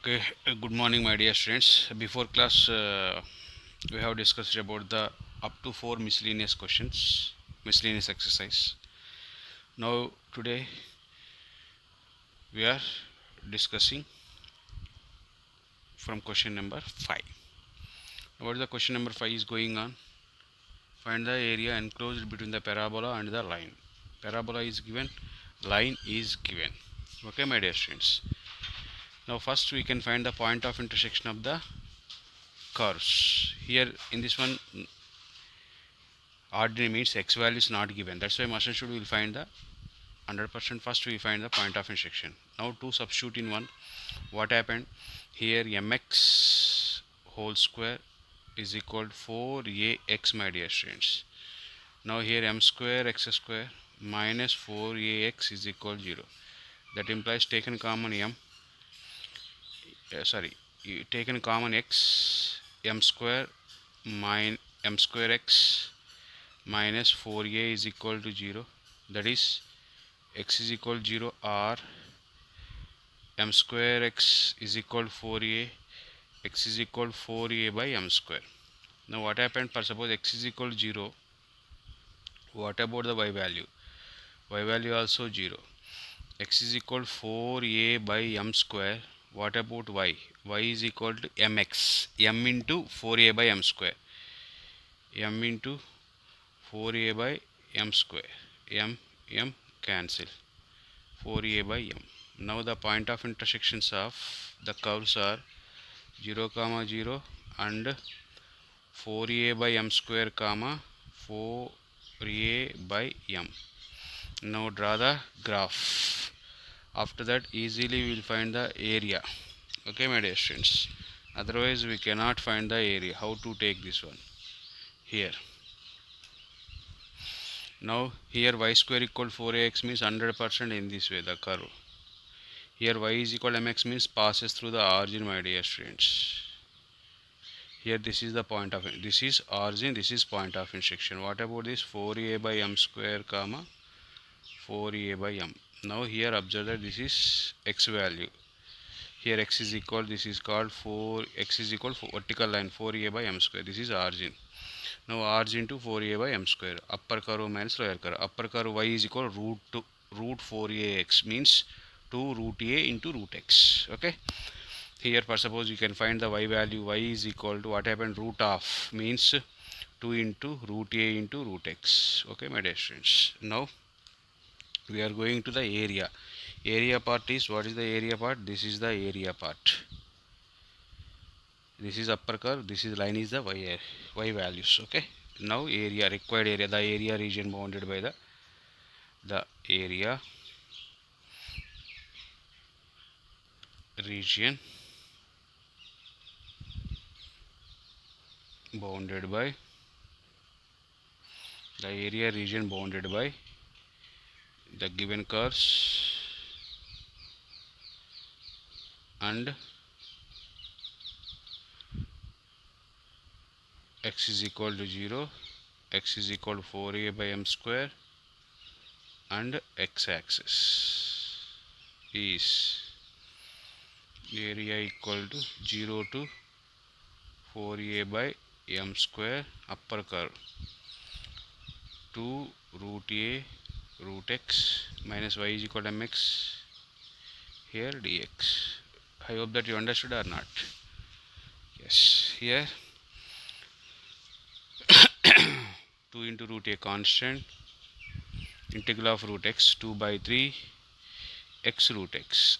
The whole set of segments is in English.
Okay, good morning, my dear students. Before class, we have discussed about the up to 4 miscellaneous questions, miscellaneous exercise. Now, today we are discussing from question number 5. What is the question number 5 is going on? Find the area enclosed between the parabola and the line. Parabola is given, line is given. Okay, my dear students. Now, first we can find the point of intersection of the curves. Here in this one, ordinary means x value is not given, that's why must and should will find the 100%. First we find the point of intersection. Now to substitute in one, what happened here, mx whole square is equal to 4ax, my dear students. Now here m square x square minus 4ax is equal to 0. That implies taken common taken common x, m square minus m square x minus 4a is equal to 0. That is x is equal to 0 or m square x is equal to 4a, x is equal to 4a by m square. Now what happened, for suppose x is equal to 0, what about the y value? Y value also 0. X is equal to 4a by m square. What about y? Y is equal to mx, m into 4a by m square, m into 4a by m square, m cancel, 4a by m. Now the point of intersections of the curves are 0 comma 0 and 4a by m square comma 4a by m. Now draw the graph. After that easily we will find the area. Okay, my dear students, otherwise we cannot find the area. How to take this one here? Now here y square equal to 4ax means 100% in this way the curve. Here y is equal to mx means passes through the origin, my dear students. Here this is the point of, this is origin, this is point of intersection. What about this 4a by m square comma 4a by m? Now here observe that this is x value. Here x is equal, this is called 4, x is equal to vertical line 4a by m square. This is origin. Now origin to 4a by m square. Upper curve minus lower curve. Upper curve y is equal to root 4ax means 2 root a into root x. Okay. Here for suppose you can find the y value. Y is equal to what happened, root of means 2 into root a into root x. Okay, my dear students. Now we are going to the area. Area part is, what is the area part? This is the area part. This is upper curve, this is line is the y values. Okay. Now area, required area, the area region bounded by the area region bounded by the area region bounded by the given curves and x is equal to 0, x is equal to 4a by m square, and x axis is area equal to 0 to 4a by m square, upper curve 2 root a root x minus y is equal to mx, here dx. I hope that you understood or not. Yes, here 2 into root a constant, integral of root x 2 by 3 x root x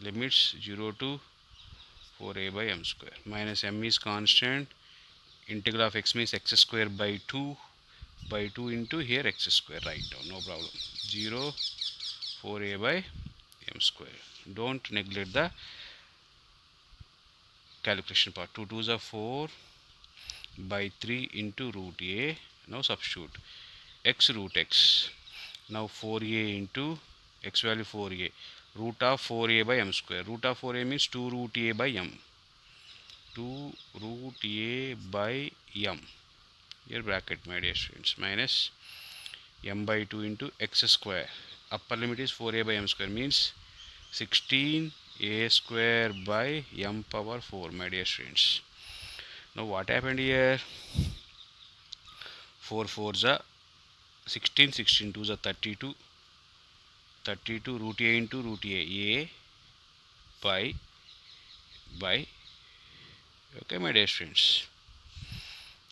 limits 0 to 4a by m square, minus m is constant, integral of x means x square by 2 into here x square, write down, no problem, 0 4a by m square. Don't neglect the calculation part. 2 2s are 4 by 3 into root a. Now substitute x root x. Now 4a into x value 4a, root of 4a by m square. Root of 4a means 2 root a by m. 2 root a by m. Here bracket, my dear students, minus m by 2 into x square. Upper limit is 4a by m square means 16 a square by m power 4, my dear students. Now what happened here? 4 4s are 16, 16 2s are 32, 32 root a into root a by okay, my dear students,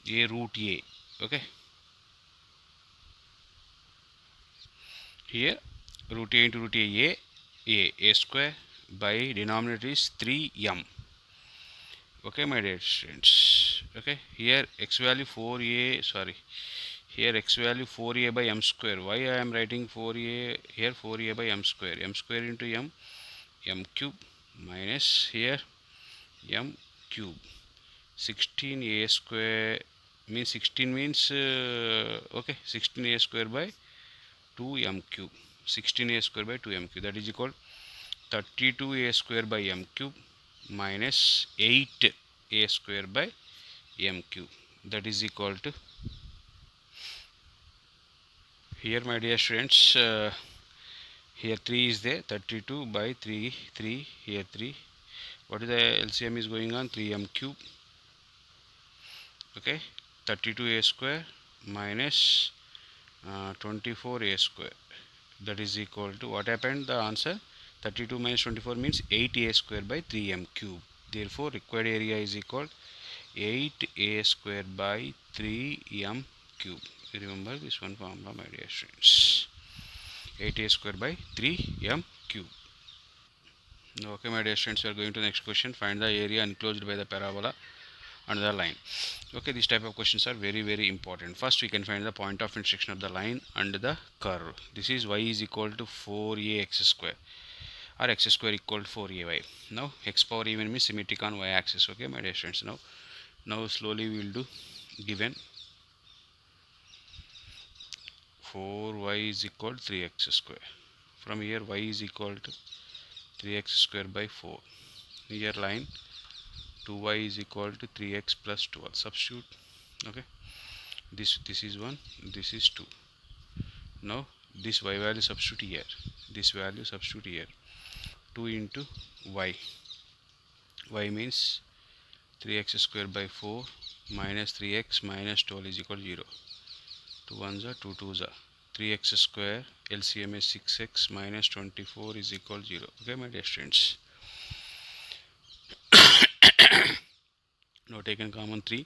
a root a. Okay, here root a into root a square by denominator is 3m. Okay, my dear students. Okay, here x value 4a, sorry, here x value 4a by m square. Why I am writing 4a here? 4a by m square into m cube minus here m cube. 16a square means 16 means okay, 16a square by 2m cube. 16a square by 2m cube, that is equal 32a square by m cube minus 8a square by m cube, that is equal to, here my dear students, here 3 is there, 32 by 3 here 3, what is the LCM is going on? 3m cube. Okay, 32a square minus 24a square, that is equal to, what happened, the answer 32 minus 24 means 8a square by 3m cube. Therefore required area is equal 8a square by 3m cube. Remember this one formula, my dear students. 8a square by 3m cube. Okay, my dear students, we are going to the next question. Find the area enclosed by the parabola and the line. Okay, these type of questions are very important. First we can find the point of intersection of the line and the curve. This is y is equal to 4a x square or x square equal to 4ay. Now x power even means symmetric on y axis. Okay, my dear students, now slowly we will do. Given 4y is equal to 3x square. From here y is equal to 3x square by 4. Here line 2y is equal to 3x plus 12. Substitute. Okay, this is 1, this is 2. Now this y value substitute here, this value substitute here. 2 into y means 3x square by 4 minus 3x minus 12 is equal to 0. 2 1s are 2 2s are 3x square, LCM is 6x minus 24 is equal to 0. Okay, my dear students. Now taken common 3,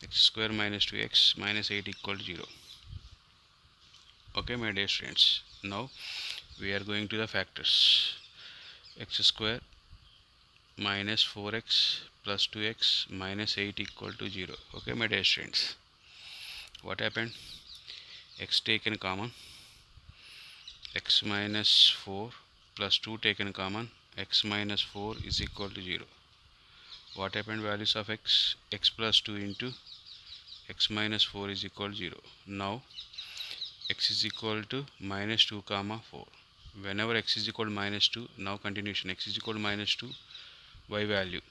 x square minus 2x minus 8 equal to 0. Okay, my dear students. Now we are going to the factors. X square minus 4x plus 2x minus 8 equal to 0. Okay, my dear students. What happened? X taken common, x minus 4 plus 2 taken common, x minus 4 is equal to 0. What happened? Values of x, x plus 2 into x minus 4 is equal to 0. Now x is equal to minus 2 comma 4. Whenever x is equal to minus 2, now continuation, x is equal to minus 2, y value,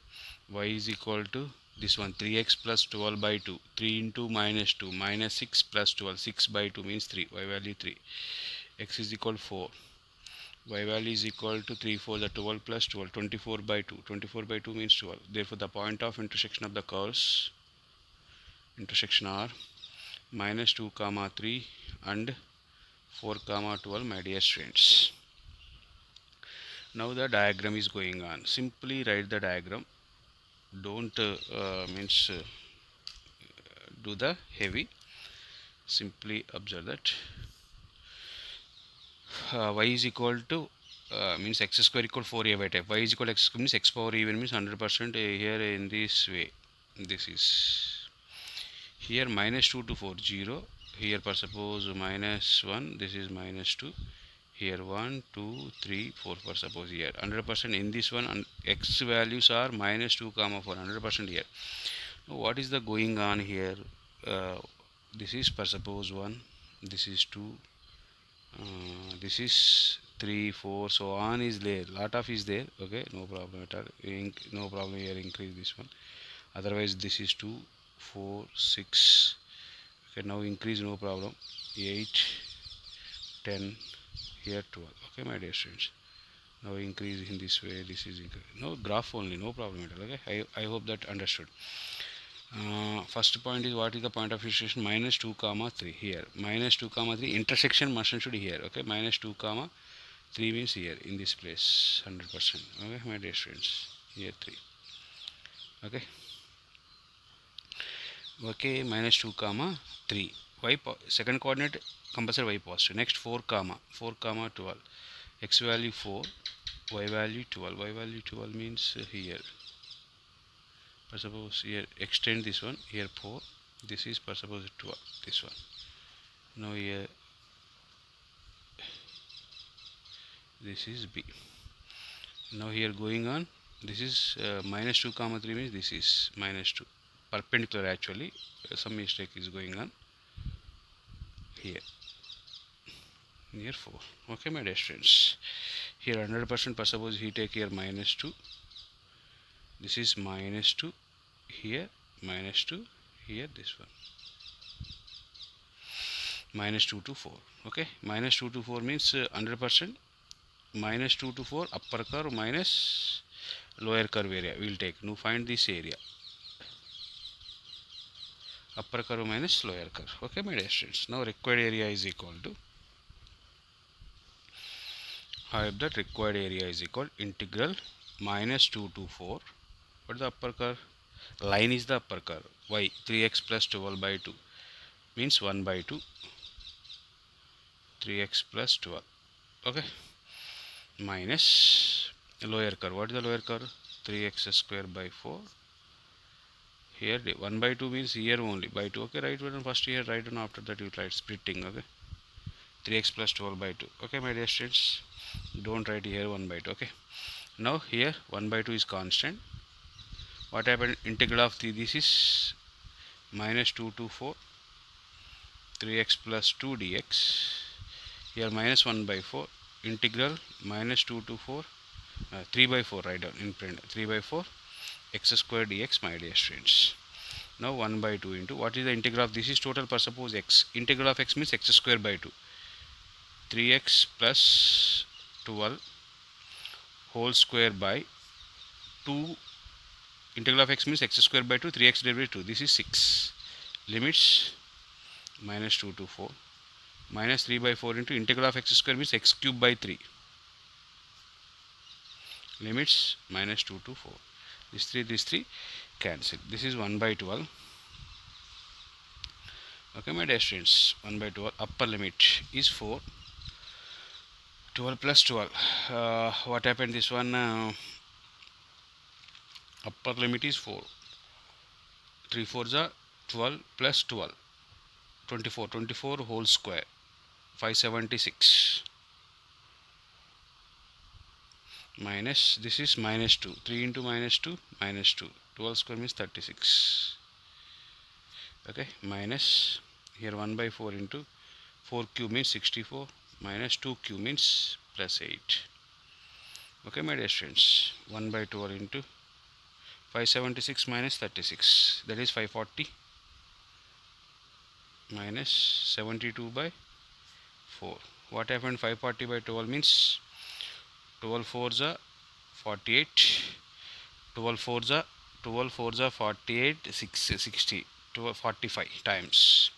y is equal to this one, 3x plus 12 by 2, 3 into minus 2, minus 6 plus 12, 6 by 2 means 3, y value 3, x is equal to 4, y value is equal to 3 4 the 12 plus 12, 24 by 2, 24 by 2 means 12. Therefore the point of intersection of the curves intersection are minus 2 comma 3 and 4 comma 12, my dear students. Now the diagram is going on. Simply write the diagram, don't do the heavy. Simply observe that y is equal to means x square equal 4a by type. Y is equal to x square means x power even means 100% here in this way. This is here minus 2 to 4 0. Here for suppose minus 1, this is minus 2. Here 1 2 3 4 for suppose here 100% in this one, and x values are minus 2 comma 4, 100% here. Now what is the going on here? This is for suppose 1, this is 2, this is 3 4 so on is there, lot of is there. Okay, no problem at all, no problem here, increase this one. Otherwise this is 2 4 6. Okay, now increase, no problem, 8 10, here 12. Okay, my dear students, Now increase in this way, this is no graph only, no problem at all. Okay, I hope that understood. First point is, what is the point of intersection? Minus 2 comma 3 here, minus 2 comma 3 intersection must should here. Okay, minus 2 comma 3 means here in this place 100%. Okay, my dear students, here 3. Okay, okay, minus 2 comma 3 y second coordinate compulsory y positive. Next 4 comma 12, x value 4, y value 12. Y value 12 means here, suppose here extend this one, here 4, this is suppose 12, this one. Now here this is b. Now here going on, this is minus 2 comma 3 means this is minus 2 perpendicular. Actually some mistake is going on here, near 4. Okay, my dear students, here 100% suppose he take here minus 2, this is minus 2, here minus 2, here this one, minus 2 to 4. Okay, minus 2 to 4 means 100%. Minus 2 to 4 upper curve minus lower curve area we will take. Now find this area, upper curve minus lower curve. Okay, my dear students, now required area is equal to, I have that required area is equal integral minus 2 to 4. What is the upper curve? Line is the upper curve. Y 3x plus 12 by 2 means 1 by 2, 3x plus 12. Okay, minus lower curve. What is the lower curve? 3x square by 4. Here 1 by 2 means here only by 2. Okay, right one first here, right one after that you write splitting. Okay, 3x plus 12 by 2. Okay, my dear students, don't write here 1 by 2. Okay, now here 1 by 2 is constant. What happened? Integral of this is minus 2 to 4, 3x plus 2 dx. Here minus 1 by 4, integral minus 2 to 4, 3 by 4 write down in print, 3 by 4 x square dx, my dear students. Now 1 by 2 into, what is the integral of this is total per suppose x. Integral of x means x square by 2, 3x plus 12 whole square by 2. Integral of x means x square by 2, 3x divided by 2, this is 6. Limits minus 2 to 4, minus 3 by 4 into integral of x square means x cube by 3. Limits minus 2 to 4. This 3 cancel. This is 1 by 12. Okay, my dear students, 1 by 12. Upper limit is 4. 12 plus 12. What happened? This one upper limit is 4. 3 4s are 12 plus 12. 24. 24 whole square. 576. Minus, this is minus 2, 3 into minus 2, minus 2, 12 square means 36. Okay, minus here 1 by 4 into 4 cube means 64, minus 2 cube means plus 8. Okay, my dear students, 1 by 12 into 576 minus 36, that is 540, minus 72 by 4. What happened? 540 by 12 means 12 4s are 48, 12 4s are 48, 60, 45 times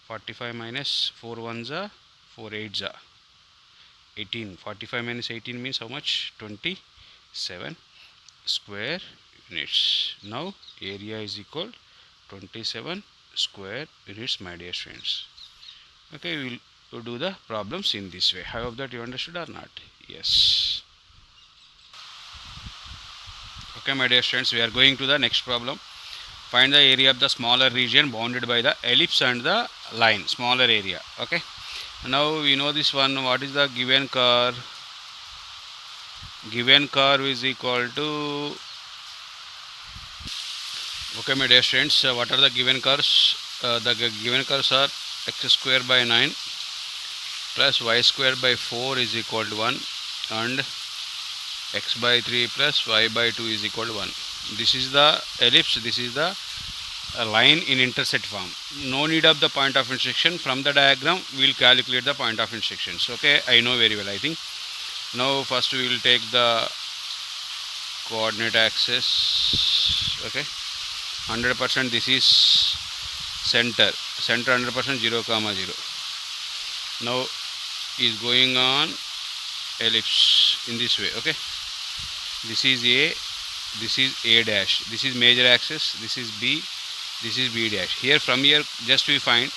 45 minus 4 1s are 4 8s are 18. 45 minus 18 means how much? 27 square units. Now area is equal 27 square units, my dear students. Okay, we will do the problems in this way. I hope that you understood or not. Yes. Okay, my dear students, we are going to the next problem. Find the area of the smaller region bounded by the ellipse and the line. Smaller area. Okay, now we know this one. What is the given curve? Given curve is equal to, okay, my dear students, what are the given curves? The given curves are x square by 9 plus y square by 4 is equal to 1 and x by 3 plus y by 2 is equal to 1. This is the ellipse, this is the line in intersect form. No need of the point of intersection. From the diagram we will calculate the point of intersections. Okay, I know very well, I think. Now first we will take the coordinate axis. Okay, 100%, this is center 100%, 0 comma 0. Now is going on ellipse in this way. Okay, this is A, this is A dash, this is major axis, this is B, this is B dash. Here from here just we find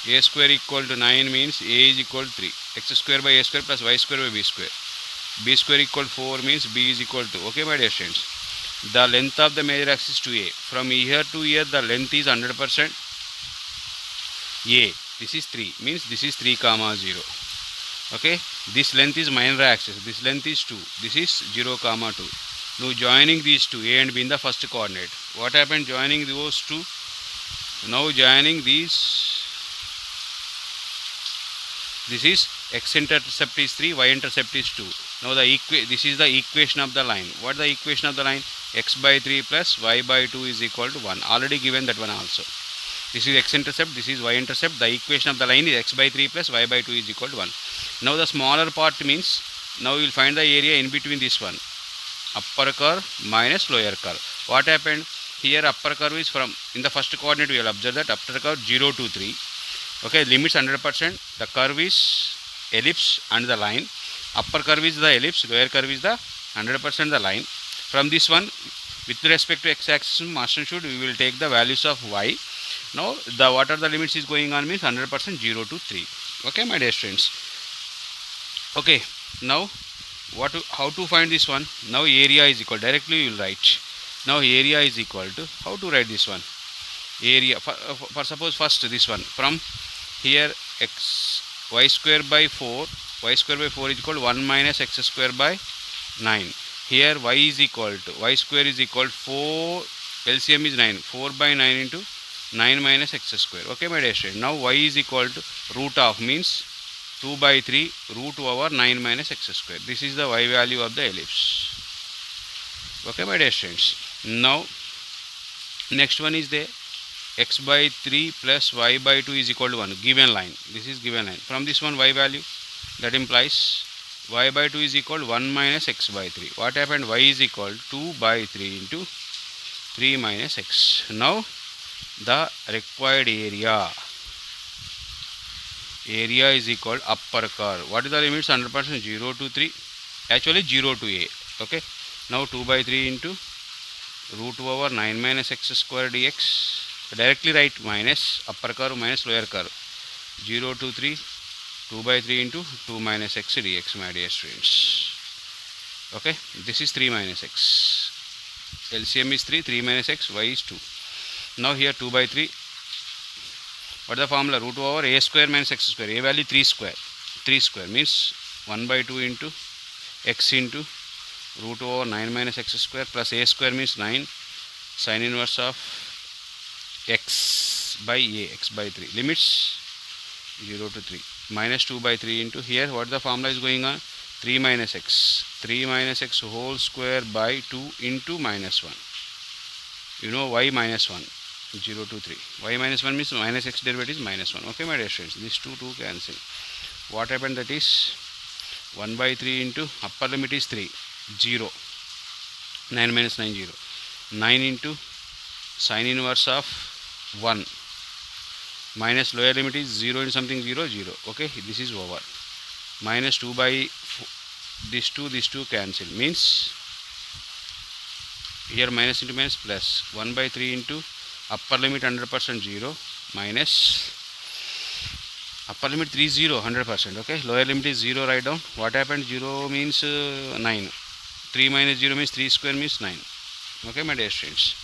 A square equal to 9 means A is equal to 3, x square by A square plus y square by B square. B square equal to 4 means B is equal to, okay my dear students, the length of the major axis to A. From here to here the length is 100% A. This is 3 means this is 3 comma 0. Okay, this length is minor axis, this length is 2, this is 0 comma 2. Now joining these two, A and B in the first coordinate. What happened joining those two? Now joining these, this is x intercept is 3, y intercept is 2. Now this is the equation of the line. What is the equation of the line? X by 3 plus y by 2 is equal to 1. Already given that one also. This is x intercept, this is y intercept. The equation of the line is x by 3 plus y by 2 is equal to 1. Now the smaller part means, now we will find the area in between this one. Upper curve minus lower curve. What happened? Here upper curve is from, in the first coordinate we will observe that upper curve 0 to 3. Okay, limits 100%. The curve is ellipse and the line. Upper curve is the ellipse, lower curve is the 100% the line. From this one, with respect to x axis, master should we will take the values of y. Now the what are the limits is going on means 100% 0 to 3. Okay my dear students. Okay, now how to find this one? Now area is equal, directly you will write. Now area is equal to, how to write this one? Area for suppose first this one, from here y square by 4 is equal to 1 minus x square by 9. Here y is equal to, y square is equal to 4, LCM is 9, 4 by 9 into 9 minus x square. Okay my dear student. Now y is equal to root of means 2 by 3 root over 9 minus x square. This is the y value of the ellipse. Okay my dear students. Now next one is the x by 3 plus y by 2 is equal to 1, given line. This is given line. From this one y value, that implies y by 2 is equal to 1 minus x by 3. What happened? Y is equal to 2 by 3 into 3 minus x. Now the required area is equal to upper curve. What is the limits? 100%, 0 to 3, actually 0 to A. Okay, now 2 by 3 into root over 9 minus x square dx. Directly write minus upper curve minus lower curve, 0 to 3, 2 by 3 into 2 minus x dx my dear students. Okay, this is 3 minus x, LCM is 3, 3 minus x, y is 2. Now here 2 by 3, what is the formula? Root over a square minus x square. A value 3 square, 3 square means 1 by 2 into x into root over 9 minus x square plus a square means 9 sin inverse of x by a, x by 3, limits 0 to 3, minus 2 by 3 into, here what the formula is going on? 3 minus x whole square by 2 into minus 1. You know y minus 1, 0 to 3. Y minus 1 means minus x derivative is minus 1. Okay my dear students, these 2 cancel. What happened? That is 1 by 3 into upper limit is 3, 0, 9 minus 9, 0, 9 into sin inverse of 1 minus lower limit is 0 into something 0, 0. Okay, this is over. Minus 2 by this 2 cancel, means here minus into minus plus 1 by 3 into upper limit 100% 0 minus upper limit 3 0 100%. Okay, lower limit is 0, write down. What happened? 0 means 9, 3 minus 0 means 3 square means 9. Okay my dear students.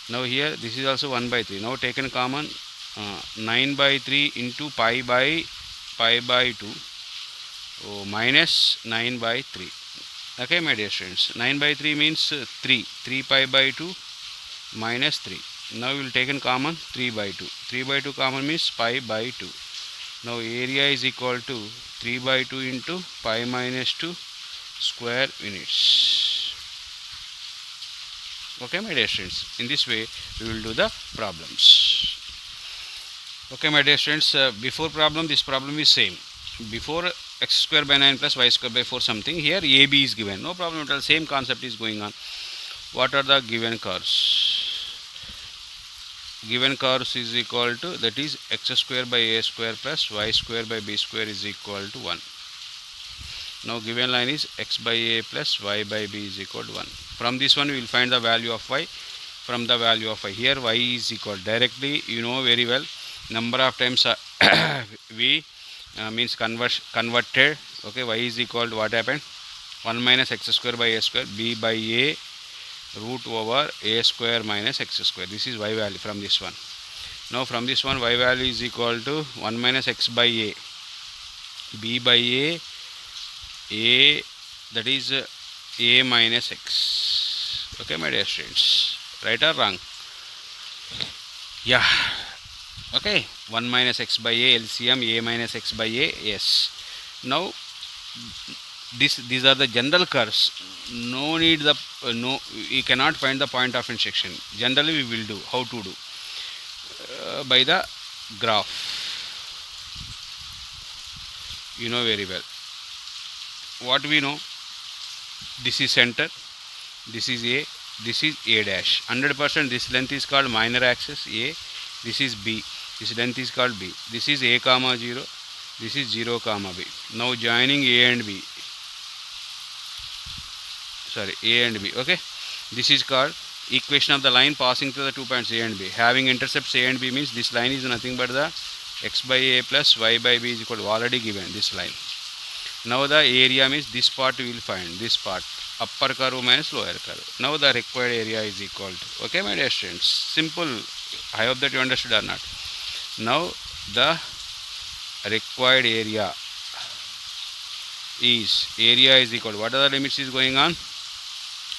Now here this is also 1 by 3. Now taken common, 9 by 3 into pi by 2, minus 9 by 3. Okay my dear students, 9 by 3 means 3 pi by 2 minus 3. Now we will take in common 3 by 2. 3 by 2 common means pi by 2. Now area is equal to 3 by 2 into pi minus 2 square units. Okay my dear students, in this way we will do the problems. Okay my dear students, before problem, this problem is same. Before x square by 9 plus y square by 4 something. Here AB is given, no problem at all, same concept is going on. What are the given curves? Given curves is equal to, that is x square by a square plus y square by b square is equal to 1. Now given line is x by a plus y by b is equal to 1. From this one we will find the value of y. From the value of y, here y is equal, directly you know very well, number of times we means converted. Okay, y is equal to what happened, 1 minus x square by a square, b by a root over a square minus x square. This is y value from this one. Now from this one y value is equal to 1 minus x by a, b by a, that is a minus x. Okay, my dear students, right or wrong? Yeah. Okay, 1 minus x by a, LCM a minus x by a. Yes. Now these are the general curves. No need the no, we cannot find the point of intersection. Generally we will do how to do by the graph. You know very well. What we know, this is center, this is a, this is a dash, 100%. This length is called minor axis a, this is b, this length is called b, this is a comma 0, this is 0 comma b. Now joining a and b, sorry, a and b. Okay, this is called equation of the line passing through the 2 points a and b. Having intercepts a and b means this line is nothing but the x by a plus y by b is equal to, already given this line. Now the area means this part we will find, this part, upper curve minus lower curve. Now the required area is equal to, okay my dear students, simple. I hope that you understood or not. Now the required area is equal to, what are the limits is going on,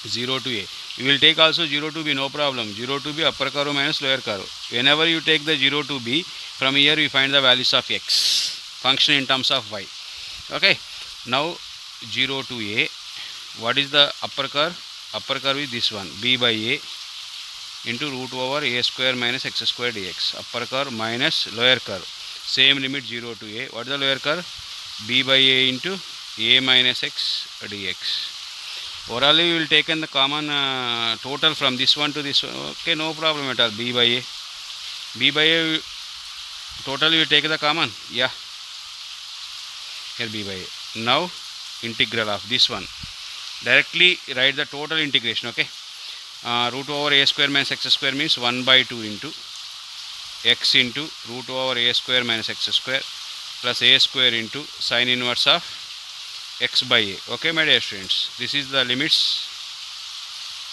0 to a. You will take also 0 to b, no problem. 0 to b upper curve minus lower curve. Whenever you take the 0 to b, from here we find the values of x, function in terms of y. Okay, now 0 to a, what is the upper curve? Upper curve is this one, b by a into root over a square minus x square dx. Upper curve minus lower curve, same limit 0 to a. What is the lower curve? b by a into a minus x dx. Orally we will take in the common total from this one to this one. Okay, no problem at all. b by a total we will take the common. Yeah, here b by a. Now integral of this one, directly write the total integration. Okay, root over a square minus x square means 1 by 2 into x into root over a square minus x square plus a square into sine inverse of x by a. Okay my dear students, this is the limits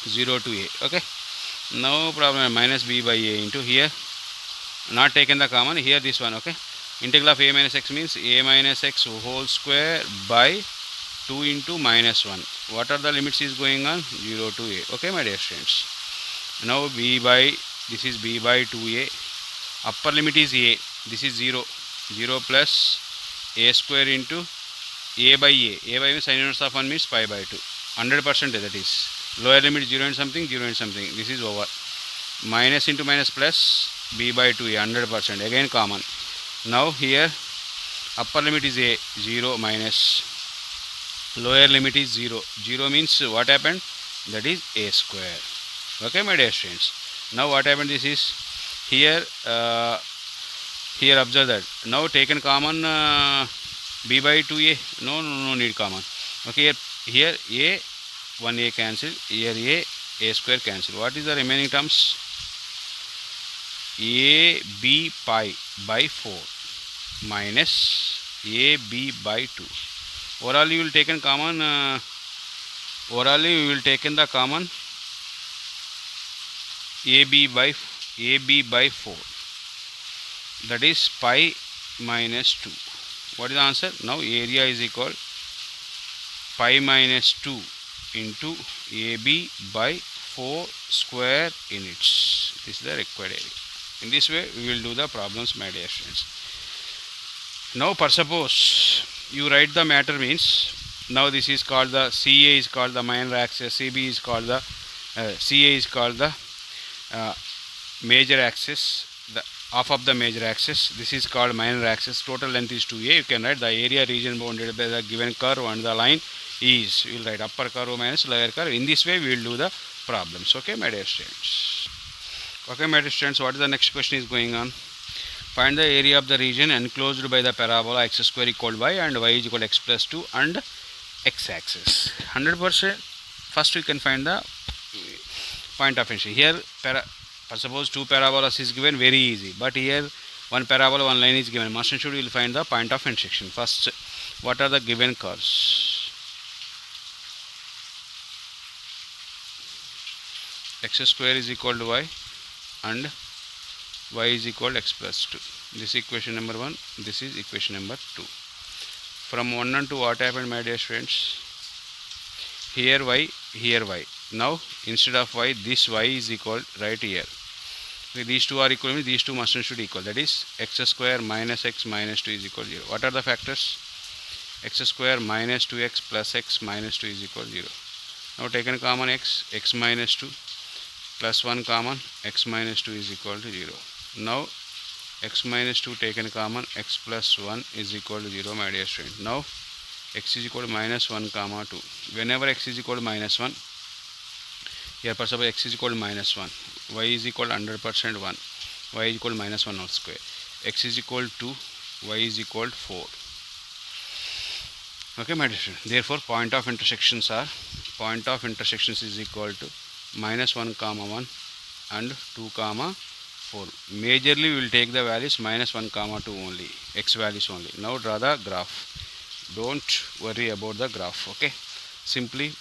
0 to a. Okay, no problem. Minus b by a into, here not taken the common, here this one. Okay, integral of a minus x means a minus x whole square by 2 into minus 1. What are the limits is going on, 0 to a. Okay my dear students, now b by, this is b by 2a, upper limit is a, this is 0 plus a square into a by means sin inverse of 1 means pi by 2, 100%. That is lower limit 0 and something, 0 and something, this is over, minus into minus plus b by 2a, 100%, again common. Now here upper limit is a, 0 minus lower limit is 0, 0 means what happened, that is a square. Okay my dear students, now what happened, this is here, here observe that, now taken common b by 2a, no need common. Okay, here a, 1a cancel, here a square cancel. What is the remaining terms, a b pi by 4 minus a b by 2. Orally we will taken common, orally we will taken the common ab by 4, that is pi minus 2. What is the answer? Now area is equal pi minus 2 into AB by 4 square units. This is the required area. In this way we will do the problems my dear students. Now for suppose you write the matter means, now this is called the CA is called the minor axis, CB is called the CA is called the major axis, the half of the major axis. This is called minor axis. Total length is 2a. You can write the area region bounded by the given curve and the line is. We will write upper curve minus lower curve. In this way we will do the problems. Okay, my dear students. Okay, my dear students, what is the next question is going on? Find the area of the region enclosed by the parabola x square equal y and y is equal to x plus 2 and x axis. 100%. First we can find the point of intersection. Here suppose two parabolas is given, very easy, but here one parabola, one line is given. Must and should will find the point of intersection. First, what are the given curves? X square is equal to y and y is equal to x plus 2. This is equation number 1. This is equation number 2. From 1 and 2, what happened, my dear friends? Here y, here y. Now instead of y, this y is equal right here. These two are equal, means these two must and should equal. That is x square minus x minus 2 is equal to 0. What are the factors? X square minus 2x plus x minus 2 is equal to 0. Now taken common x, x minus 2 plus 1 common, x minus 2 is equal to 0. Now x minus 2 taken common, x plus 1 is equal to 0, my dear student. Now x is equal to minus 1 comma 2. Whenever x is equal to minus 1, here for suppose x is equal to minus 1, y is equal to 100% 1, y is equal to minus 1 whole square, x is equal to 2, y is equal to 4. Okay, my dear student. Therefore point of intersections is equal to minus 1 comma 1 and 2 comma 4. Majorly we will take the values minus 1 comma 2 only, x values only. Now draw the graph. Don't worry about the graph. Okay, simply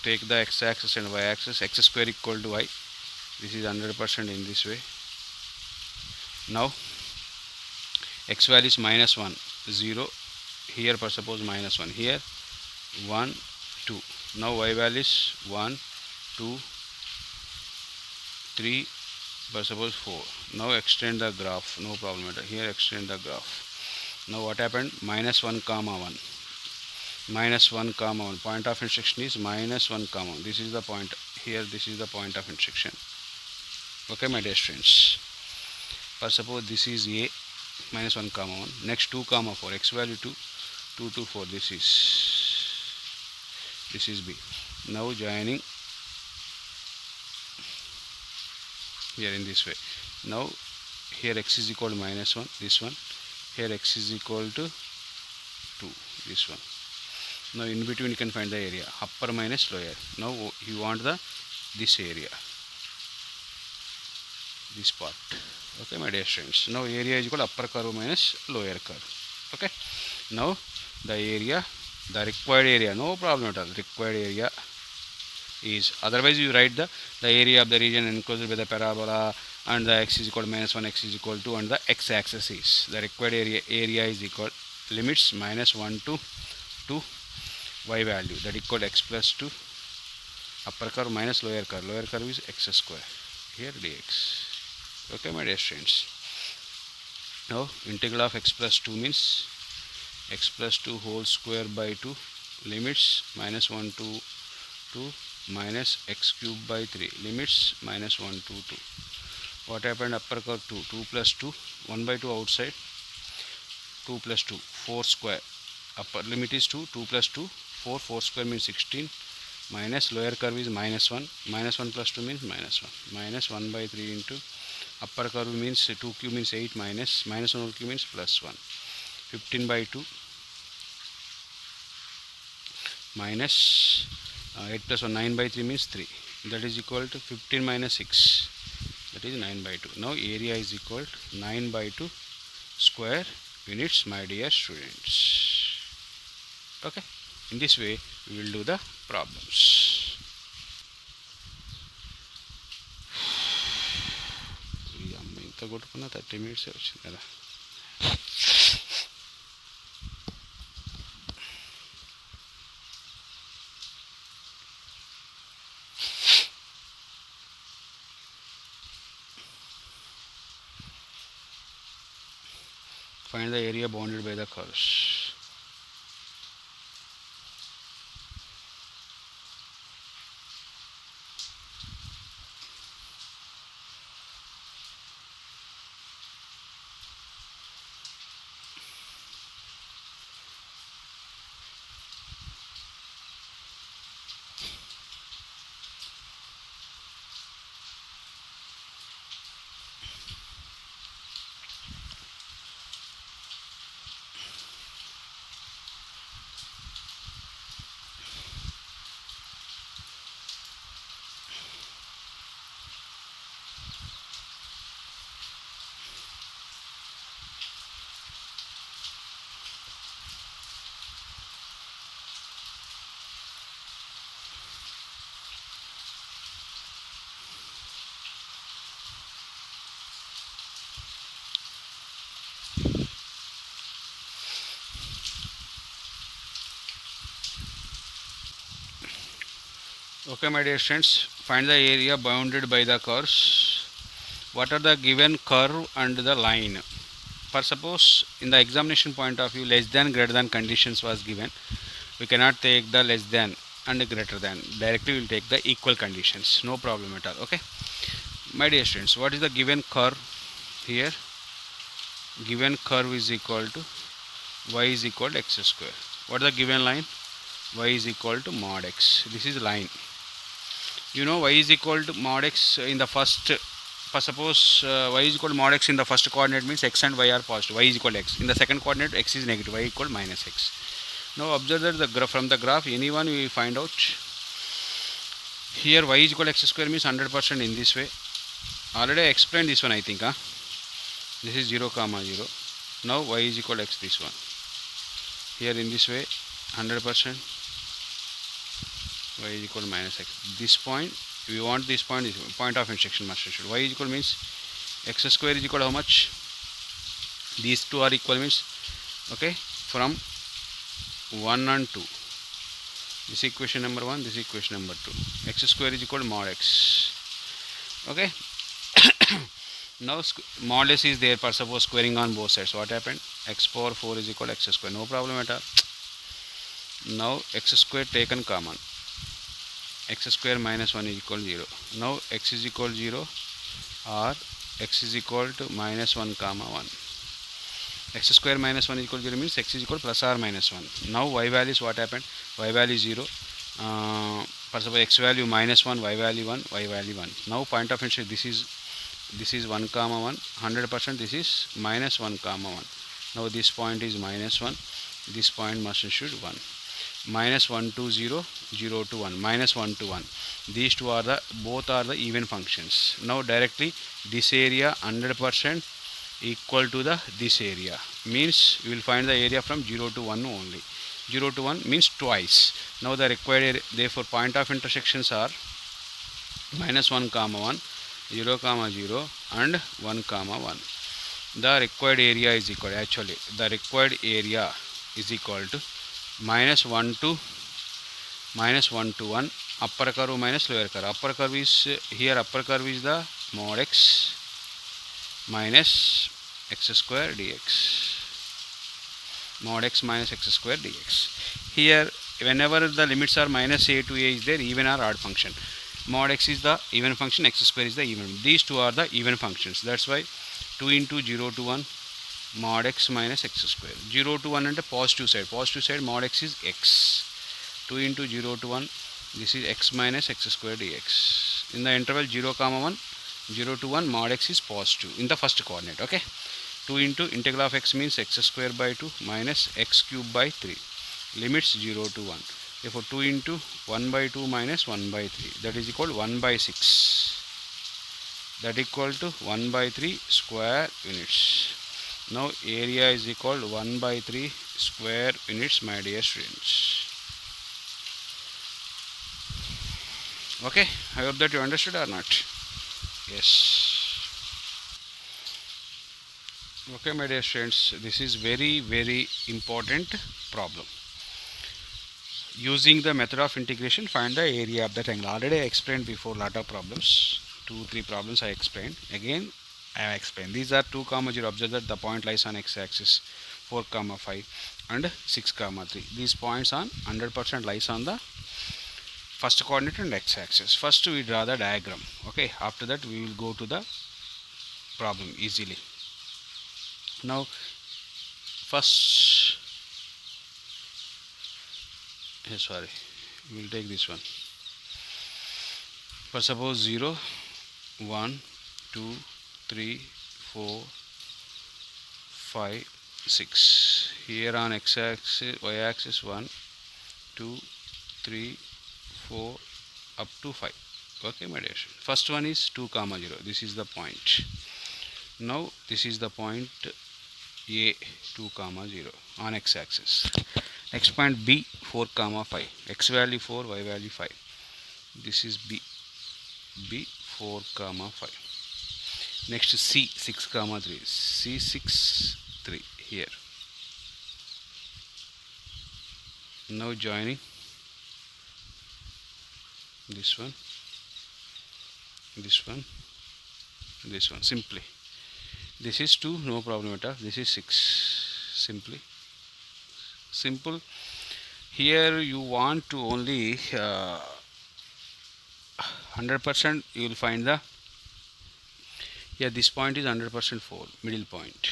take the x axis and y axis. X square equal to y. This is 100% in this way. Now x value is minus 1, 0. Here for suppose minus 1. Here 1, 2. Now y value is 1, 2, 3, for suppose 4. Now extend the graph. No problem. Here extend the graph. Now what happened? Minus 1 comma 1. Minus 1 comma 1. Point of intersection is minus 1 comma 1. This is the point. Here this is the point of intersection. Okay, my dear friends. For suppose this is A, minus 1 comma 1. Next 2 comma 4. X value 2, 2 to 4. This is B. Now joining here in this way. Now here x is equal to minus 1. This one. Here x is equal to 2. This one. Now in between you can find the area, upper minus lower. Now you want this area, this part. Okay, my dear friends. Now area is equal to upper curve minus lower curve. Okay. Now the area, the required area, no problem at all. Required area is, otherwise you write the area of the region enclosed by the parabola and the x is equal to minus 1, x is equal to, and the x axis is the required area is equal limits minus 1 to 2 y value, that equal to x plus 2 upper curve minus lower curve is x square, here dx. Okay, my dear friends. Now integral of x plus 2 means x plus 2 whole square by 2 limits minus 1 to 2 minus x cube by 3 limits minus 1 to 2. What happened? Upper curve 2, 2 plus 2, 1 by 2 outside, 2 plus 2, 4 square. Upper limit is 2, 2 plus 2, 4, 4 square means 16, minus lower curve is minus 1, minus 1 plus 2 means minus 1, minus 1 by 3 into upper curve means 2 cube means 8 minus 1 whole cube means plus 1, 15 by 2 minus 8 plus 1, 9 by 3 means 3, that is equal to 15 minus 6, that is 9 by 2. Now area is equal to 9 by 2 square units, my dear students. Okay, in this way we will do the problems. ఇంత కొట్టుకున్న 30 minutes వచ్చింది కదా. Find the area bounded by the curves. Okay, my dear friends, find the area bounded by the curves. What are the given curve and the line? For suppose in the examination point of view, less than greater than conditions was given, we cannot take the less than and greater than. Directly we will take the equal conditions. No problem at all. Okay, my dear students, what is the given curve here? Given curve is equal to y is equal to x square. What is the given line? Y is equal to mod x. This is line. You know y is equal to mod x in the first. For suppose y is equal to mod x in the first coordinate means x and y are positive. Y is equal to x. In the second coordinate x is negative. Y equal minus x. Now observe that from the graph anyone we find out. Here y is equal to x square means 100% in this way. Already I explained this one, I think. This is 0 comma 0. Now y is equal to x, this one. Here in this way 100%, y is equal to minus x. This point, we want this point, is point of intersection master should. Y is equal means x square is equal to how much? These two are equal means, okay, from 1 and 2. This equation number 1, this equation number 2. X square is equal to mod x. Okay. Now modulus is there for suppose squaring on both sides. What happened? X power 4 is equal to x square. No problem at all. Now x square taken common. X square minus 1 is equal to 0. Now x is equal to 0 or x is equal to minus 1 comma 1. X square minus 1 is equal to 0 means x is equal to plus or minus 1. Now y value is what happened? Y value is 0. For suppose x value minus 1, y value 1, y value 1. Now point of interest, this is 1 comma 1, 100%, this is minus 1 comma 1. Now this point is minus 1, this point must should 1. Minus 1 to 0, 0 to 1, minus 1 to 1. These two are both are the even functions. Now directly this area 100% equal to this area means we will find the area from 0 to 1 only. 0 to 1 means twice. Now the required area, therefore point of intersections are minus 1 comma 1, 0 comma 0 and 1 comma 1. The required area is equal, actually the required area is equal to minus 1 to 1 upper curve minus lower curve. Upper curve is here, upper curve is the mod x minus x square dx. Mod x minus x square dx. Here whenever the limits are minus a to a is there, even or odd function. Mod x is the even function, x square is the even. These two are the even functions. That's why 2 into 0 to 1 mod x minus x square. 0 to 1 and the positive side mod x is x. 2 into 0 to 1, this is x minus x square dx. In the interval 0 comma 1, 0 to 1 mod x is positive in the first coordinate. Okay. 2 into integral of x means x square by 2 minus x cube by 3. Limits 0 to 1. Therefore 2 into 1 by 2 minus 1 by 3, that is equal to 1 by 6. That equal to 1 by 3 square units. Now area is equal to 1 by 3 square units, my dear students. Okay, I hope that you understood or not. Yes. Okay, my dear students, this is very important problem. Using the method of integration, find the area of the triangle. Already I explained before lot of problems. 2-3 problems I explained. Again I have explained. These are 2 comma 0. Observe that the point lies on x axis, 4 comma 5 and 6 comma 3. These points on 100% lies on the first coordinate and x axis. First we draw the diagram. Okay, after that we will go to the problem easily. Now first, sorry, we will take this one. For suppose 0, 1, 2, 3, 4, 5, 6. Here on x axis, y axis 1, 2, 3, 4 up to 5. Okay, my dear. First one is 2 comma 0. This is the point. Now this is the point A, 2 comma 0 on x axis. Next point B, 4 comma 5. X value 4, y value 5. This is B, 4 comma 5. Next C, 6 comma 3. C 6 3 here. Now joining this one, this one, this one. Simply this is 2, no problem at all. This is 6. Simply simple. Here you want to only 100%, you will find the, yeah, this point is 100% 4, middle point.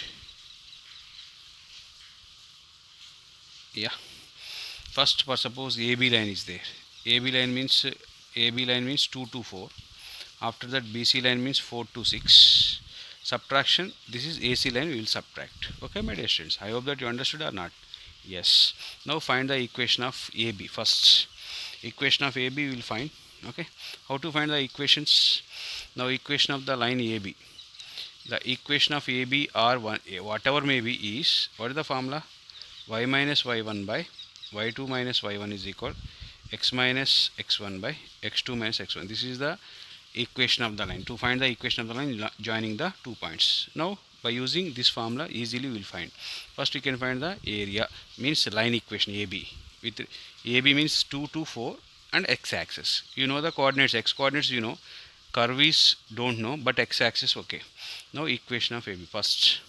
Yeah, first, for suppose AB line is there. AB line means 2 to 4. After that BC line means 4 to 6. Subtraction, this is AC line, we will subtract. Okay, my dear students, I hope that you understood or not. Yes. Now find the equation of AB first. Equation of AB we will find. Okay, how to find the equations? Now equation of the line AB. The equation of AB or one, whatever may be, is, what is the formula? Y minus y1 by y2 minus y1 is equal x minus x1 by x2 minus x1. This is the equation of the line. To find the equation of the line, joining the 2 points. Now by using this formula, easily we will find. First we can find the area, means line equation AB. With AB means 2 to 4 and x-axis. You know the coordinates, x coordinates you know, curve is don't know, but x-axis okay. Now equation of AB first.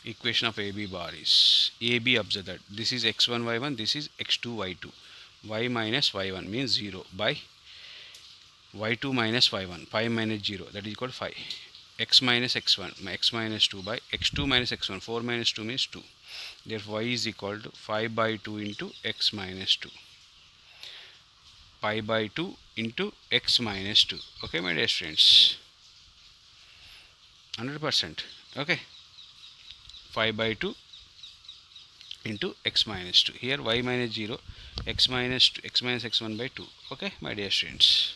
Equation of AB bar is, AB, observe that this is x1 y1, this is x2 y2. Y minus y1 means 0 by y2 minus y1, 5 minus 0, that is equal to 5. X minus x1, x minus 2 by x2 minus x1, 4 minus 2 means 2. Therefore y is equal to 5 by 2 into x minus 2. Pi by 2 into x minus 2. Okay, my dear students, 100%. Okay, 5 by 2 into x minus 2. Here y minus 0, x minus 2, x minus x1 by 2. Okay, my dear students.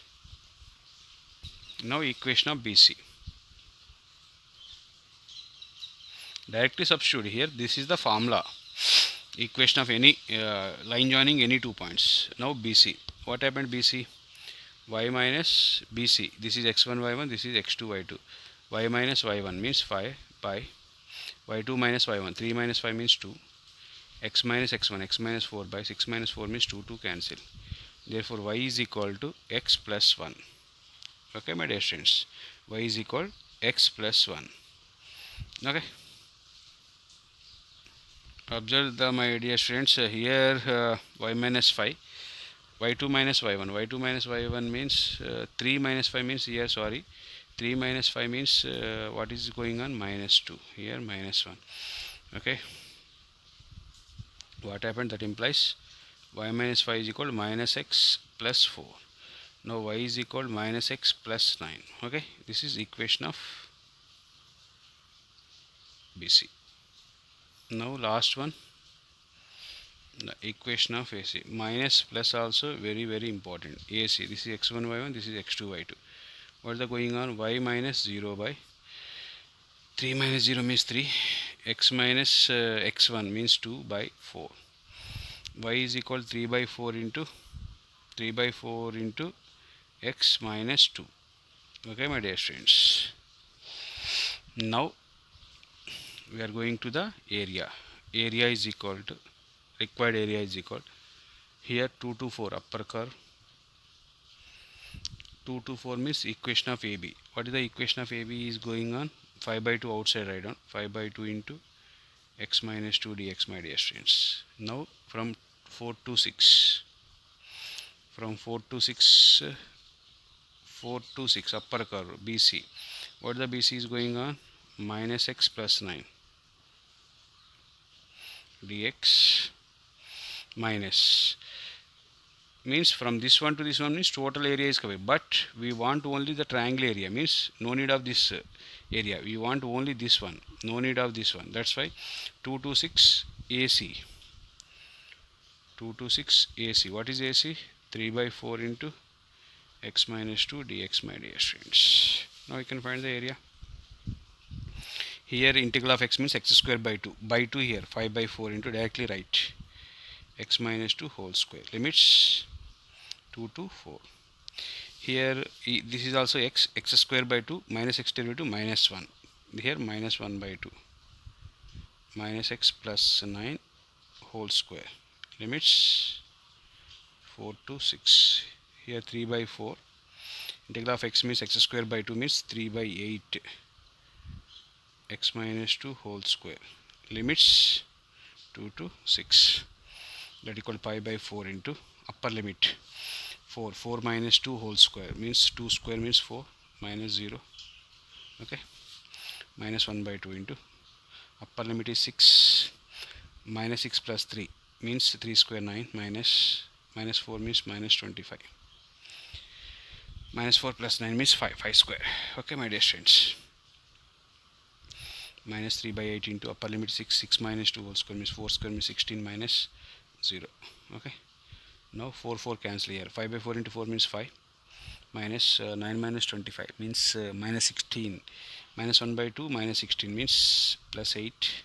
Now equation of BC. Directly substitute here. This is the formula. Equation of any line joining any 2 points. Now BC. What happened BC? Y minus BC. This is x1 y1. This is x2 y2. Y minus y1 means 5 by y2 minus y1. 3 minus 5 means 2. X minus x1. X minus 4 by 6 minus 4 means 2 to cancel. Therefore y is equal to x plus 1. Okay, my dear students. Y is equal x plus 1. Okay. Observe the, my dear students, here y minus 5, y2 minus y1. Y2 minus y1 means 3 minus 5 means, here sorry, 3 minus 5 means what is going on? Minus 2. Here minus 1. Okay. What happened? That implies y minus 5 is equal to minus x plus 4. Now y is equal to minus x plus 9. Okay. This is equation of BC. Now last one, the equation of AC. Minus plus also very important. AC, this is x1 y1, this is x2 y2. What is the going on? Y minus 0 by 3 minus 0 means 3. X minus x1 means 2 by 4. Y is equal to 3 by 4 into x minus 2. Okay, my dear students. Now we are going to the area. Area is equal to, required area is equal, here 2 to 4 upper curve. 2 to 4 means equation of AB. What is the equation of AB is going on? 5 by 2 outside, write down. 5 by 2 into x minus 2 dx, my dear students. Now from 4 to 6. From 4 to 6, 4 to 6 upper curve BC. What the BC is going on? Minus x plus 9 dx minus, means from this one to this one means total area is covered, but we want only the triangle area, means no need of this area, we want only this one, no need of this one. That's why 2 to 6 AC. 2 to 6 AC. What is AC? 3 by 4 into x minus 2 dx, my dear students. Now you can find the area. Here integral of x means x square by 2. By 2 here 5 by 4 into, directly write x minus 2 whole square. Limits 2 to 4. Here this is also x square by 2 minus x derivative minus 1. Here minus 1 by 2 minus x plus 9 whole square. Limits 4 to 6. Here 3 by 4. Integral of x means x square by 2 means 3 by 8 x minus 2 whole square. Limits 2 to 6. That equal pi by 4 into upper limit 4. 4 minus 2 whole square means 2 square means 4 minus 0. Okay. Minus 1 by 2 into upper limit is 6. Minus 6 plus 3 means 3 square 9 minus 4 means minus 25. Minus 4 plus 9 means 5 square. Okay, my dear students. Minus 3 by 8 into upper limit 6 minus 2 whole square means 4 square means 16 minus 0. Okay. Now 4 cancel here. 5 by 4 into 4 means 5. Minus 9 minus 25 means minus 16. Minus 1 by 2 minus 16 means plus 8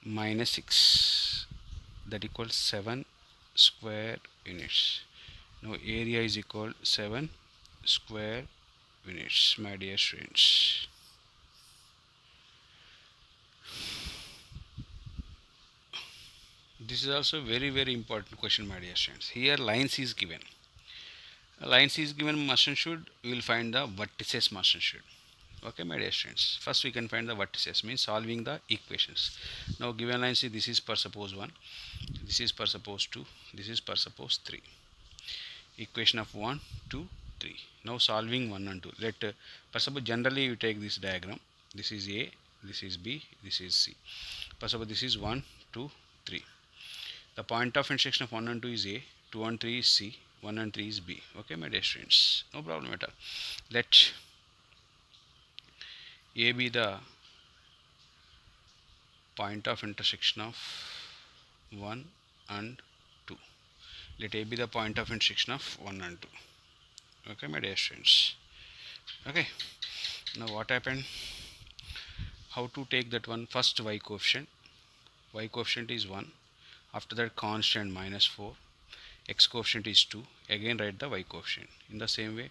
minus 6. That equals 7 square units. Now area is equal 7 square units, my dear students. This is also very important question, my dear students. Here lines is given. Lines is given must and should. We will find the vertices must and should. Okay, my dear students. First we can find the vertices, means solving the equations. Now given lines, this is per suppose 1, this is per suppose 2, this is per suppose 3. Equation of 1, 2, 3. Now solving 1 and 2. Let per suppose generally you take this diagram. This is A, this is B, this is C. Per suppose this is 1, 2, 3. The point of intersection of 1 and 2 is A, 2 and 3 is C, 1 and 3 is B. Okay, my dear students. No problem at all. Let A be the point of intersection of 1 and 2. Let A be the point of intersection of 1 and 2. Okay, my dear students. Okay. Now what happened? How to take that one? First y coefficient. Y coefficient is 1. After that constant minus 4. X coefficient is 2. Again write the y coefficient. In the same way,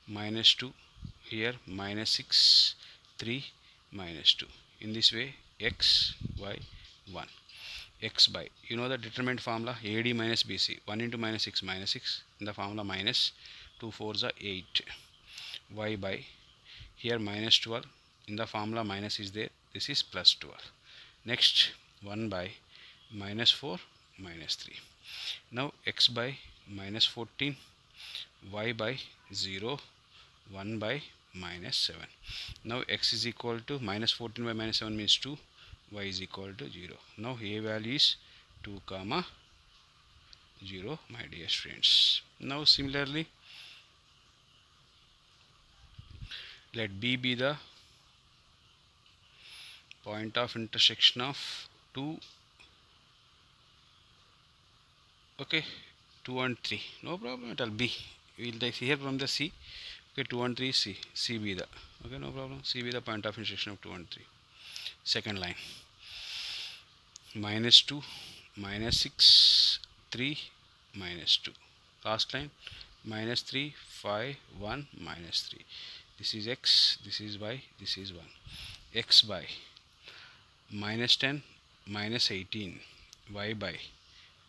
minus 2. Here minus 6, 3, minus 2. In this way, x, y, 1. X by, you know the determinant formula, AD minus BC. 1 into minus 6, minus 6. In the formula minus 2 4s are 8. Y by, here minus 12. In the formula minus is there. This is plus 12. Next, 1 by minus 4, minus 3. Now x by minus 14. Y by 0. 1 by minus 7. Now x is equal to minus 14 by minus 7 means 2. Y is equal to 0. Now A value is 2 comma 0, my dear students. Now similarly, let B be the point of intersection of 2. Okay, 2 and 3. No problem at all. B. We will take here from the C. Okay, 2 and 3 C. C be the. Okay, no problem. C be the point of intersection of 2 and 3. Second line. Minus 2, minus 6, 3, minus 2. Last line. Minus 3, 5, 1, minus 3. This is x, this is y, this is 1. X by minus 10, minus 18. Y by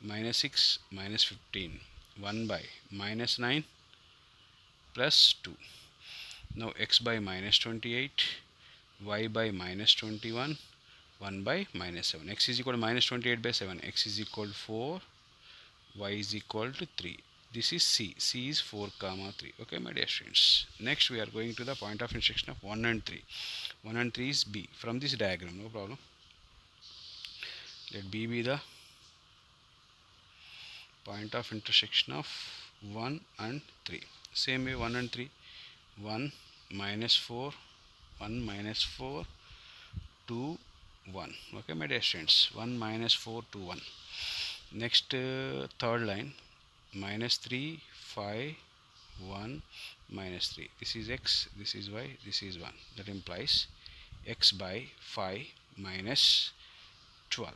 minus 6, minus 15. 1 by minus 9, plus 2. Now x by minus 28, y by minus 21, 1 by minus 7. X is equal to minus 28 by 7. X is equal to 4, y is equal to 3. This is C. C is 4 comma 3. Okay, my dear students. Next we are going to the point of intersection of 1 and 3. 1 and 3 is B. From this diagram, no problem. Let B be the point of intersection of 1 and 3. Same way 1 and 3. 1 minus 4, 1 minus 4, 2, 1. Okay, my dear students. 1 minus 4, 2, 1. Next third line. Minus 3, 5, 1, minus 3. This is x, this is y, this is 1. That implies x by 5 minus 12.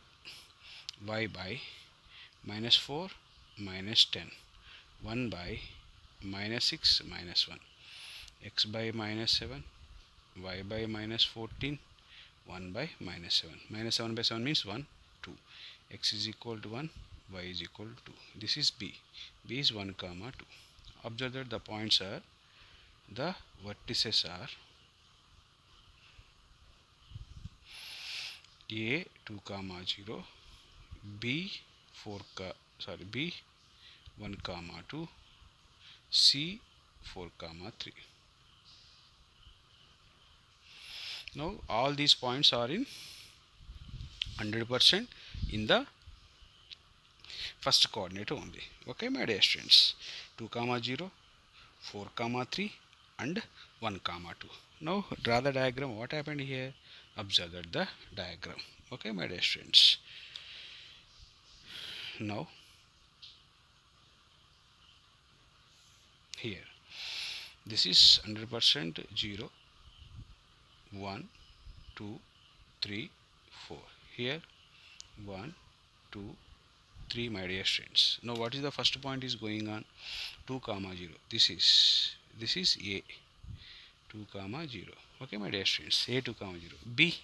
Y by minus 4, minus 10. 1 by minus 6, minus 1. X by minus 7. Y by minus 14. 1 by minus 7. Minus 7 by 7 means 1, 2. X is equal to 1, y is equal to, this is b. B is 1 comma 2. Observe that the points are, the vertices are a 2 comma 0, b b 1 comma 2, c 4 comma 3. Now all these points are in 100% in the first coordinate only. Okay, my dear students, 2 comma 0, 4 comma 3 and 1 comma 2. Now draw the diagram. What happened here? Observe that the diagram. Okay, my dear students. Now here this is 100% 0, 1, 2, 3, 4. Here 1, 2, 3, my dear students. Now what is the first point is going on? 2 comma 0. This is a 2 comma 0. Okay, my dear students, a 2 comma 0. B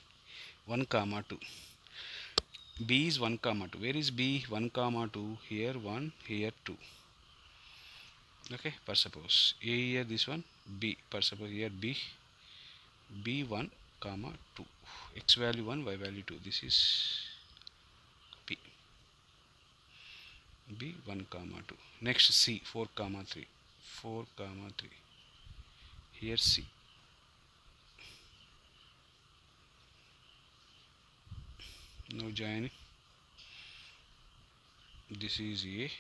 1 comma 2. B is 1 comma 2. Where is B? 1 comma 2. Here 1, here 2. Okay, per suppose A here this one, B per suppose here B 1 comma 2. X value 1, Y value 2. This is B 1 comma 2. Next C 4 comma 3. 4 comma 3. Here C. Now join. This is A.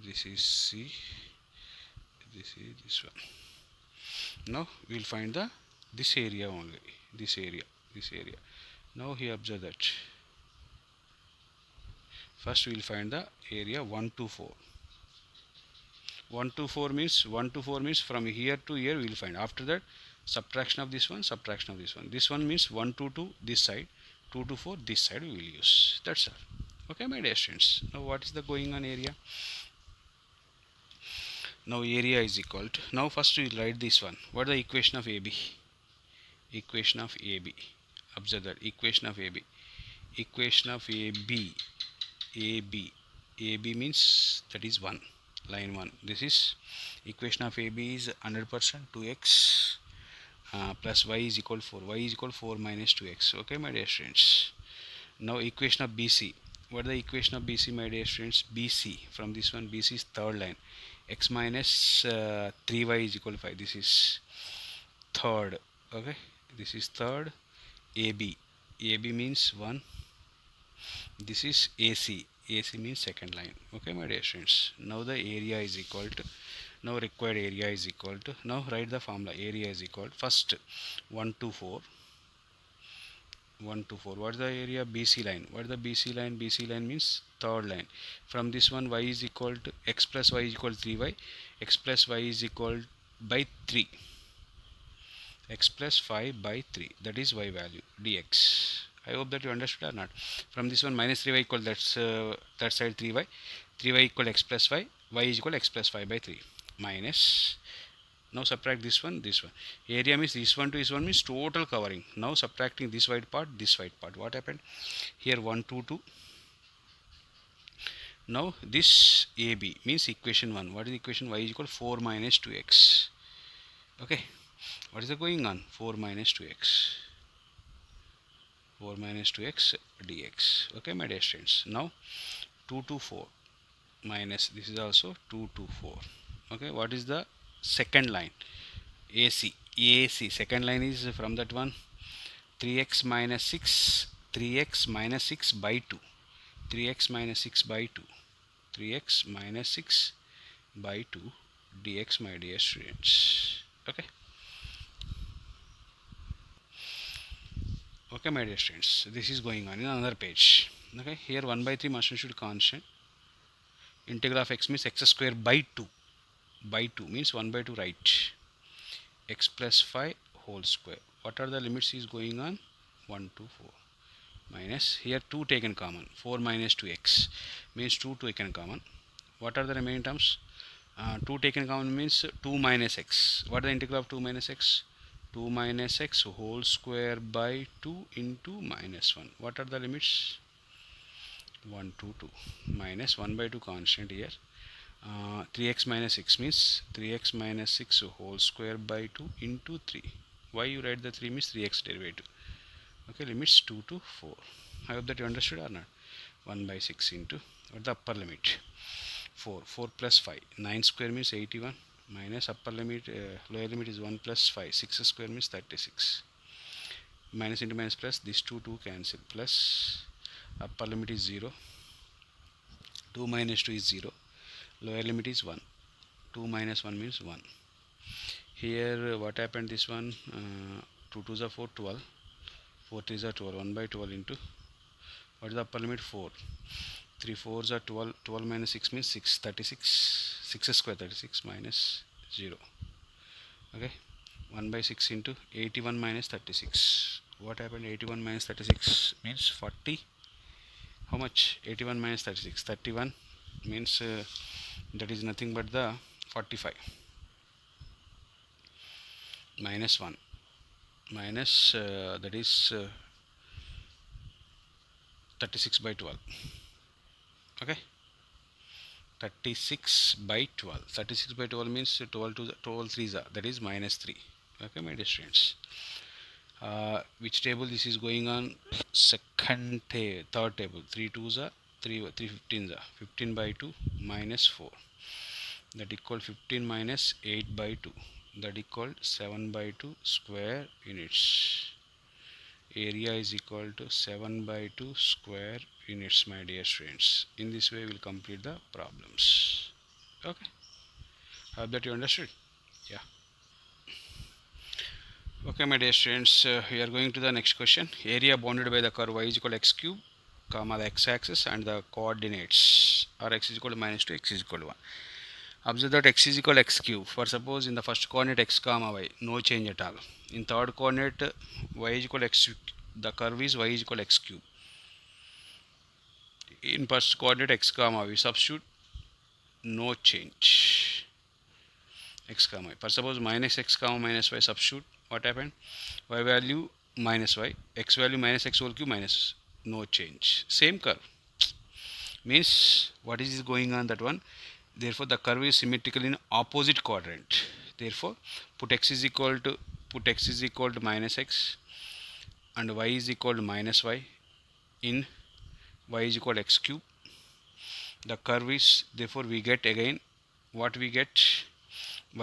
This is C. This is this one. Now we will find this area only. This area. Now here observe that. First we will find the area 1 to 4. 1 to 4 means from here to here we will find. After that subtraction of this one, subtraction of this one. This one means 1 to 2 this side, 2 to 4 this side we will use. That's all. Okay, my dear students. Now what is the going on area? Now area is equal to, now first we will write this one. What is the equation of AB? Equation of AB. Observe that equation of AB. Equation of AB. AB means that is 1. Line 1. This is equation of AB is 100% 2x plus y is equal to 4. Y is equal to 4 minus 2x. Okay, my dear students. Now equation of BC. What is the equation of BC, my dear students? BC. From this one, BC is third line. X minus 3y is equal to 5. This is third. Okay, this is third. AB. AB means 1. This is AC. AC means second line. Okay, my dear students. Now the area is equal to, now required area is equal to, now write the formula. Area is equal to, first 1 to 4. 1 to 4. What is the area? BC line. What is the BC line? BC line means third line. From this one, y is equal to x plus y is equal to 3y. X plus y is equal by 3. X plus 5 by 3. That is y value dx. I hope that you understood or not. From this one, minus 3y equal, that's that side 3y. 3y equal x plus y. Y is equal x plus 5 by 3. Minus. Now subtract this one. Area means this one to this one means total covering. Now subtracting this white part, what happened here? 1 2 2. Now this AB means equation 1. What is equation? Y is equal to 4 minus 2x. Okay, what is the going on? 4 minus 2x. 4 minus 2x dx. Okay, my dear students. Now 2 to 4 minus, this is also 2 to 4. Okay, what is the second line? AC. Second line is from that one, 3x minus 6. 3x minus 6 by 2. 3x minus 6 by 2. 3x minus 6 by 2 dx, my dear students. Okay. Okay, my dear students. This is going on in another page. Okay. Here 1 by 3 must and should constant. Integral of x means x square by 2. By 2 means 1 by 2 right. X plus 5 whole square. What are the limits is going on? 1 to 4. Minus, here 2 taken common. 4 minus 2x means 2 taken common. What are the remaining terms? 2 taken common means 2 minus x. What is the integral of 2 minus x? 2 minus x whole square by 2 into minus 1. What are the limits? 1 2 2 minus 1 by 2 constant here. 3x minus 6 means 3x minus 6 whole square by 2 into 3. Why you write the 3 means 3x derivative. Okay, limits 2 to 4. I hope that you understood or not. 1 by 6 into what the upper limit 4 plus 5 9 square means 81 minus upper limit lower limit is 1 plus 5 6 square means 36 minus into minus plus this 2 cancel plus upper limit is 0 2 minus 2 is 0 lower limit is 1 2 minus 1 means 1 here what happened this one 2 2s are 4 12 4 3s are 12 1 by 12 into what is the upper limit 4 3 4s are 12 12 minus 6 means 6 36 6 square 36 minus 0 okay 1 by 6 into 81 minus 36 what happened 81 minus 36 means 40 how much 81 minus 36 31 means that is nothing but the 45 minus 1 minus that is 36 by 12 okay 36 by 12 36 by 12 means 12 to 12 3s are that is minus 3 okay my dear students which table this is going on third table 3 2s are 3 3 15s are 15 by 2 minus 4 that equal 15 minus 8 by 2 that equal 7 by 2 square units area is equal to 7 by 2 square units my dear students in this way we will complete the problems okay hope that you understood yeah okay my dear students we are going to the next question area bounded by the curve y is equal to x cube comma the x axis and the coordinates are x is equal to minus 2 x is equal to 1 observe that x is equal to x cube for suppose in the first coordinate x comma y no change at all in third coordinate y is equal to x the curve is y is equal to x cube in first coordinate x comma we substitute no change x comma y for suppose minus x comma minus y substitute what happened y value minus y x value minus x whole cube minus no change same curve means what is going on that one therefore the curve is symmetrical in opposite quadrant therefore put x is equal to minus x and y is equal to minus y in y is equal to x cube the curve is therefore we get again what we get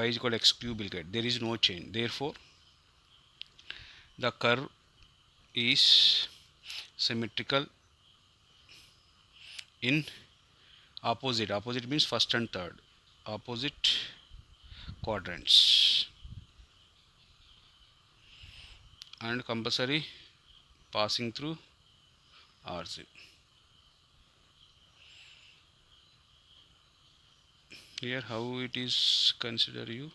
y is equal to x cube will get there is no change therefore the curve is symmetrical in opposite means first and third opposite quadrants and compulsory passing through RZ. Here how it is consider you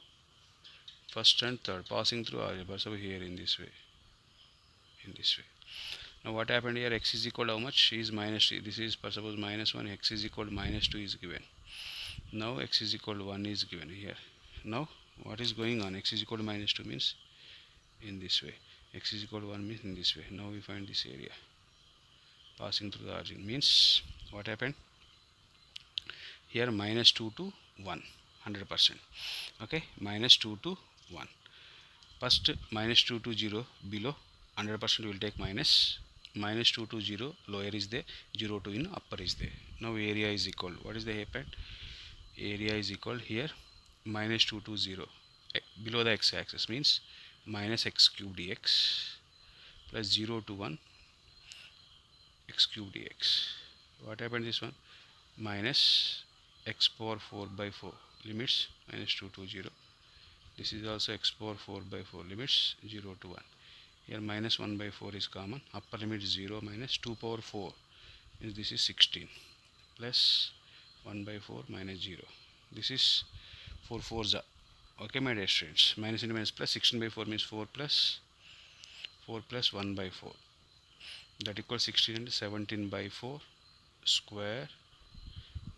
first and third passing through RZ. So here in this way now what happened here x is equal to how much is minus 3 this is suppose minus 1 x is equal to minus 2 is given now x is equal to 1 is given here now what is going on x is equal to minus 2 means in this way x is equal to 1 means in this way now we find this area passing through the origin means what happened here minus 2 to 1 100% okay minus 2 to 1 first minus 2 to 0 below 100% will take minus 2 to 0 lower is there 0 to in upper is there now area is equal what is the happen area is equal here minus 2 to 0 below the x axis means minus x cube dx plus 0 to 1 x cube dx what happened this one minus x power 4 by 4 limits minus 2 to 0 this is also x power 4 by 4 limits 0 to 1 here minus 1 by 4 is common upper limit is 0 minus 2 power 4 means this is 16 plus 1 by 4 minus 0 this is 4 4s are okay my dear students minus into minus plus 16 by 4 means 4 plus 1 by 4 that equals 16 into 17 by 4 square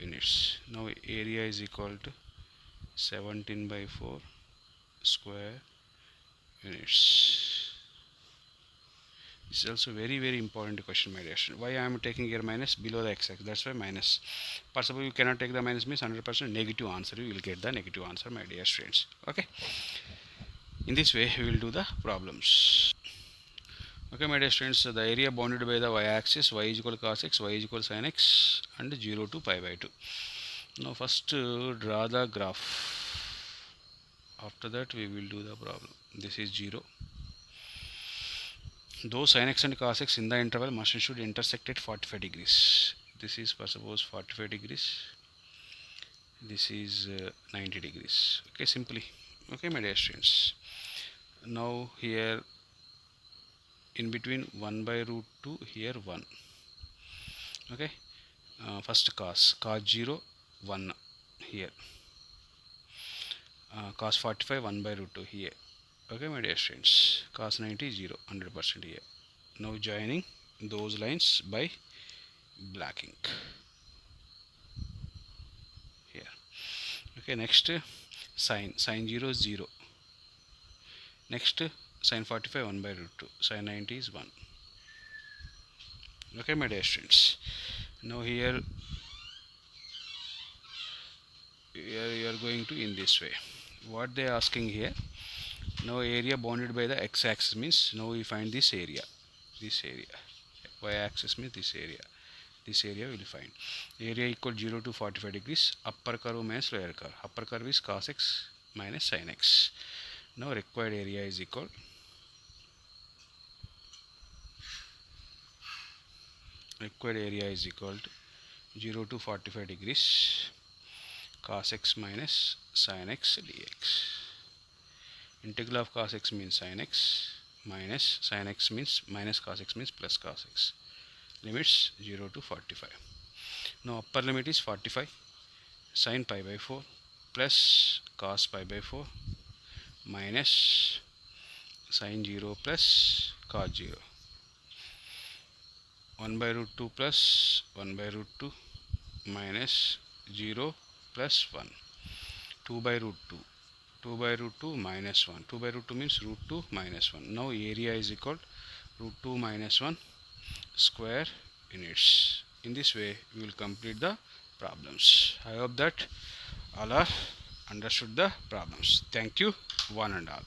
units now area is equal to 17 by 4 square units This is also very important question, my dear student. Why I am taking here minus below the x-axis? That's why minus. Possible you cannot take the minus means 100% negative answer. You will get the negative answer, my dear students. Okay. In this way, we will do the problems. Okay, my dear students. The area bounded by the y-axis, y is equal to cos x, y is equal to sin x, and 0 to pi by 2. Now, first draw the graph. After that, we will do the problem. This is 0. Though sin x and cos x in the interval must and should intersect at 45 degrees. This is, for suppose, 45 degrees. This is 90 degrees. Okay, simply. Okay, my dear students. Now here in between 1 by root 2, here 1. Okay, first cos 0 1 here, cos 45 1 by root 2 here. Okay, my dear students, cos 90 0 100% here. Now joining those lines by black ink here. Okay, next sin 0 0. Next sin 45 1 by root 2, sin 90 is 1. Okay, my dear students. Now here you are going to in this way. What they are asking here, now area bounded by the x-axis means now we find this area, y-axis means this area we will find. Area equal 0 to 45 degrees, upper curve minus lower curve. Upper curve is cos x minus sin x. Now required area is equal to 0 to 45 degrees cos x minus sin x dx. Integral of cos x means sin x, minus sin x means minus cos x means plus cos x. Limits 0 to 45. Now upper limit is 45 sin pi by 4 plus cos pi by 4 minus sin 0 plus cos 0. 1 by root 2 plus 1 by root 2 minus 0 plus 1. 2 by root 2. 2 by root 2 minus 1. 2 by root 2 means root 2 minus 1. Now area is equal root 2 minus 1 square units. In this way we will complete the problems. I hope that all are understood the problems. Thank you one and all.